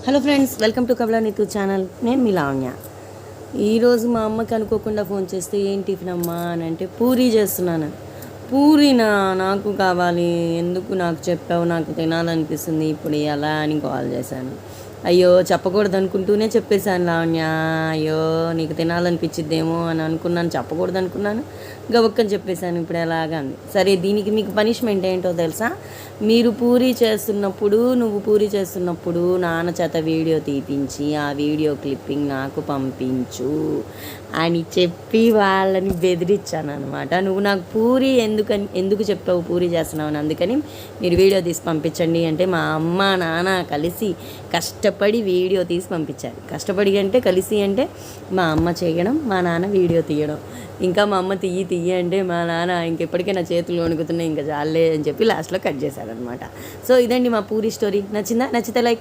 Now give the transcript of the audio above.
Hello friends, welcome to Kamala Neetu channel. నేను మీ లావణ్య. ఈరోజు మా అమ్మకి అనుకోకుండా ఫోన్ చేస్తే ఏం టిఫిన్ అమ్మా అని అంటే పూరీ చేస్తున్నాను. పూరీనా? నాకు కావాలి, ఎందుకు నాకు చెప్పావు, నాకు తినాలనిపిస్తుంది ఇప్పుడు ఎలా అని కాల్ చేశాను. అయ్యో చెప్పకూడదు అనుకుంటూనే చెప్పేశాను లావణ్య. అయ్యో నీకు తినాలనిపించిద్దేమో అని అనుకున్నాను, చెప్పకూడదు అనుకున్నాను, గబక్కని చెప్పేశాను. ఇప్పుడు ఎలాగా అంది. సరే, దీనికి మీకు పనిష్మెంట్ ఏంటో తెలుసా? మీరు నువ్వు పూరీ చేస్తున్నప్పుడు నాన్న చేత వీడియో తీపించి ఆ వీడియో క్లిప్పింగ్ నాకు పంపించు అని చెప్పి వాళ్ళని బెదిరించాను అనమాట. నువ్వు నాకు ఎందుకు చెప్పావు పూరీ చేస్తున్నావు అని, అందుకని మీరు వీడియో తీసి పంపించండి అంటే మా అమ్మ నాన్న కలిసి కష్టపడి వీడియో తీసి పంపించారు. కష్టపడి అంటే కలిసి అంటే మా అమ్మ చేయడం, మా నాన్న వీడియో తీయడం. ఇంకా మా అమ్మ తీయి అంటే మా నాన్న ఇంకెప్పటికీ నా చేతులు వణుకుతున్నాయి, ఇంకా చాలే అని చెప్పి లాస్ట్లో కట్ చేశారనమాట. సో ఇదండి మా పూరీ స్టోరీ. నచ్చిందా? నచ్చితే లైక్